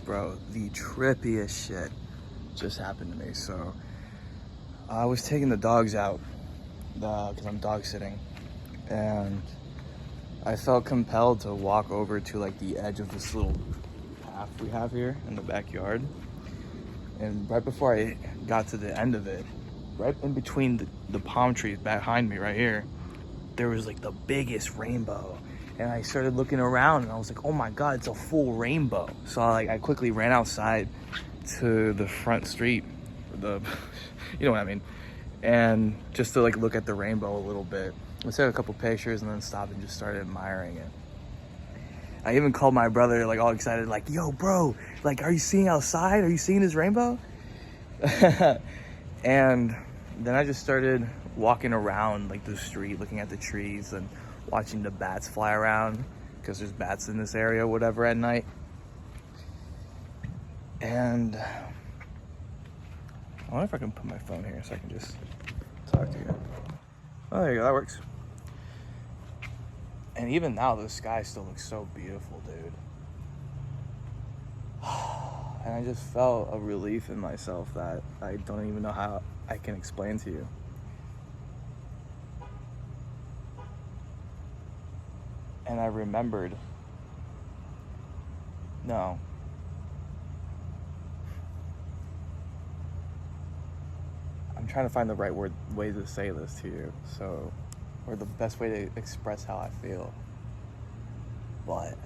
Bro, the trippiest shit just happened to me. So I was taking the dogs out because I'm dog sitting, and I felt compelled to walk over to like the edge of this little path we have here in the backyard. And right before I got to the end of it, right in between the palm trees behind me right here, there was like the biggest rainbow. And I started looking around and I was like, oh my God, it's a full rainbow. So I quickly ran outside to the front street, you know what I mean? And just to like look at the rainbow a little bit. I took a couple pictures and then stopped and just started admiring it. I even called my brother, like all excited, like, yo bro, like, are you seeing outside? Are you seeing this rainbow? And then I just started walking around like the street, looking at the trees and watching the bats fly around, because there's bats in this area, whatever, at night. And I wonder if I can put my phone here so I can just talk to you. Oh, there you go, that works. And even now, the sky still looks so beautiful, dude. And I just felt a relief in myself that I don't even know how I can explain to you. And I remembered, no. I'm trying to find the right way to say this to you, or the best way to express how I feel. But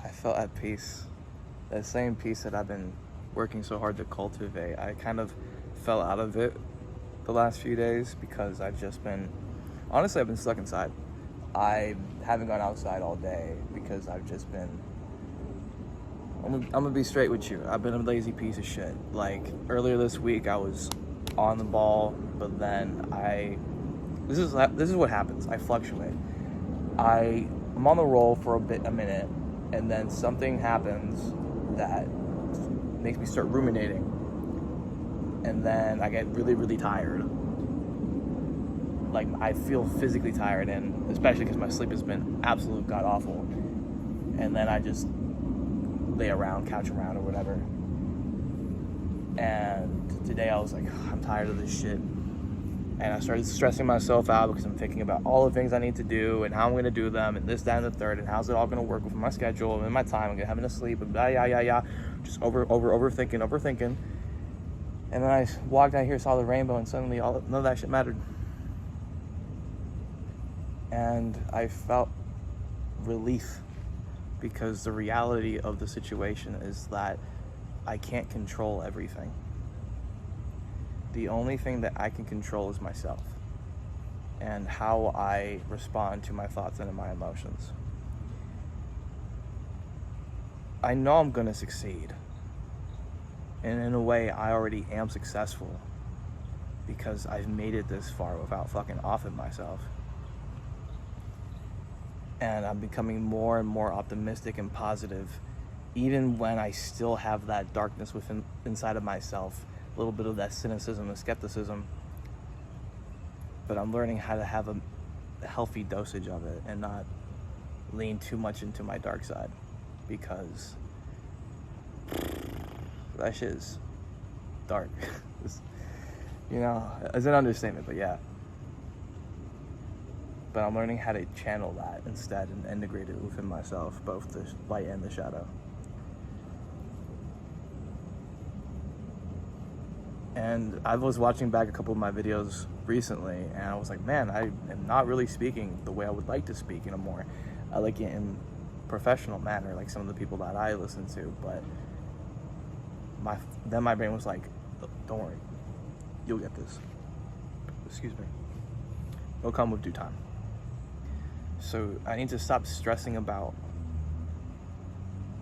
I felt at peace. That same peace that I've been working so hard to cultivate. I kind of fell out of it the last few days because I've been stuck inside. I haven't gone outside all day because I'm gonna be straight with you. I've been a lazy piece of shit. Like earlier this week, I was on the ball, but then this is what happens. I fluctuate. I'm on the roll for a minute, and then something happens that makes me start ruminating, and then I get really, really tired. Like I feel physically tired, and especially because my sleep has been absolute god awful. And then I just lay around, couch around, or whatever. And today I was like, I'm tired of this shit. And I started stressing myself out because I'm thinking about all the things I need to do and how I'm going to do them and this, that, and the third, and how's it all going to work with my schedule and my time and having to sleep and blah, yeah. Just overthinking. And then I walked out here, saw the rainbow, and suddenly none of that shit mattered. And I felt relief because the reality of the situation is that I can't control everything. The only thing that I can control is myself and how I respond to my thoughts and my emotions. I know I'm gonna succeed. And in a way, I already am successful because I've made it this far without fucking offing myself. And I'm becoming more and more optimistic and positive, even when I still have that darkness inside of myself, a little bit of that cynicism and skepticism. But I'm learning how to have a healthy dosage of it and not lean too much into my dark side, because that shit is dark. It's an understatement, but yeah. But I'm learning how to channel that instead and integrate it within myself, both the light and the shadow. And I was watching back a couple of my videos recently, and I was like, man, I am not really speaking the way I would like to speak anymore. I like it in professional manner, like some of the people that I listen to, but then my brain was like, don't worry, you'll get this. Excuse me. It'll come with due time. So I need to stop stressing about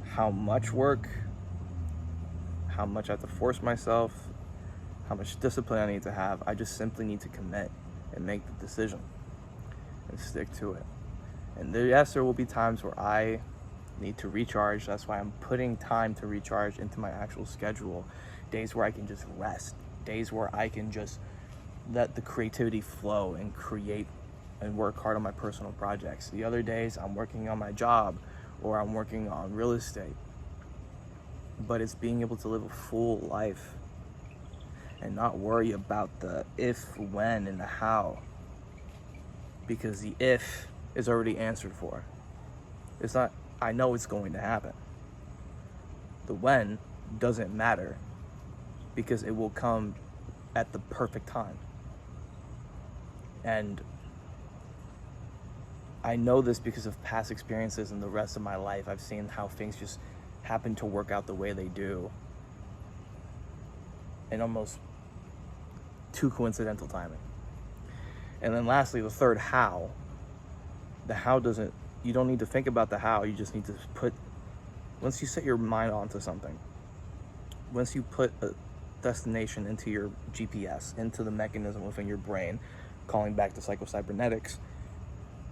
how much work, how much I have to force myself, how much discipline I need to have. I just simply need to commit and make the decision and stick to it. And there will be times where I need to recharge. That's why I'm putting time to recharge into my actual schedule. Days where I can just rest. Days where I can just let the creativity flow and create and work hard on my personal projects. The other days I'm working on my job or I'm working on real estate. But it's being able to live a full life and not worry about the if, when, and the how. Because the if is already answered for. It's not, I know it's going to happen. The when doesn't matter because it will come at the perfect time. And I know this because of past experiences and the rest of my life. I've seen how things just happen to work out the way they do in almost too coincidental timing. And then lastly, the third how. The how doesn't, you don't need to think about the how, you just need to once you set your mind onto something, once you put a destination into your GPS, into the mechanism within your brain, calling back to psychocybernetics,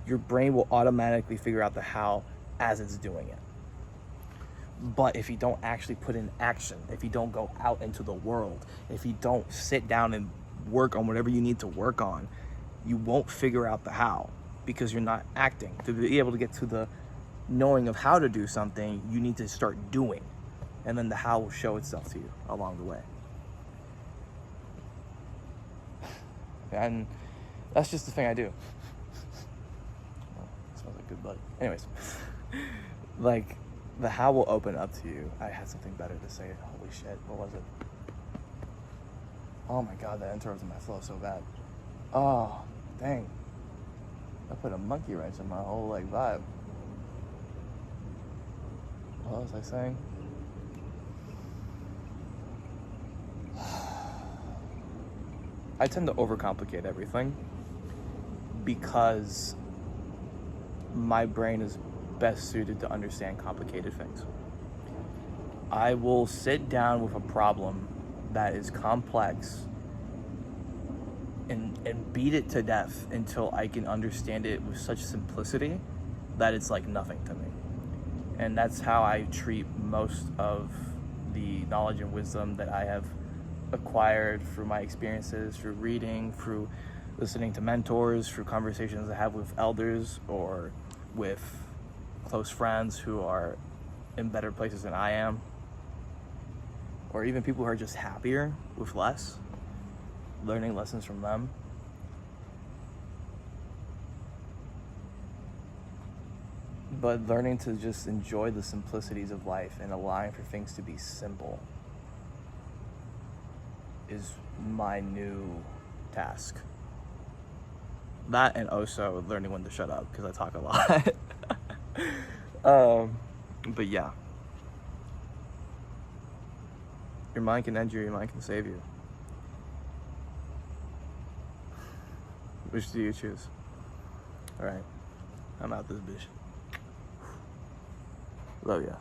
your brain will automatically figure out the how as it's doing it. But if you don't actually put in action, if you don't go out into the world, if you don't sit down and work on whatever you need to work on, you won't figure out the how because you're not acting. To be able to get to the knowing of how to do something, you need to start doing. And then the how will show itself to you along the way. And that's just the thing I do. Oh, smells like good bud. Anyways, like the how will open up to you. I had something better to say. Holy shit, what was it? Oh my god, that interrupted my flow so bad. Oh, dang. I put a monkey wrench in my whole like vibe. What was I saying? I tend to overcomplicate everything because my brain is best suited to understand complicated things. I will sit down with a problem that is complex and beat it to death until I can understand it with such simplicity that it's like nothing to me. And that's how I treat most of the knowledge and wisdom that I have acquired through my experiences, through reading, through listening to mentors, through conversations I have with elders or with close friends who are in better places than I am, or even people who are just happier with less, learning lessons from them. But learning to just enjoy the simplicities of life and allowing for things to be simple is my new task. That and also learning when to shut up because I talk a lot. But yeah. Your mind can end you, your mind can save you. Which do you choose? Alright, I'm out this bitch. Love ya.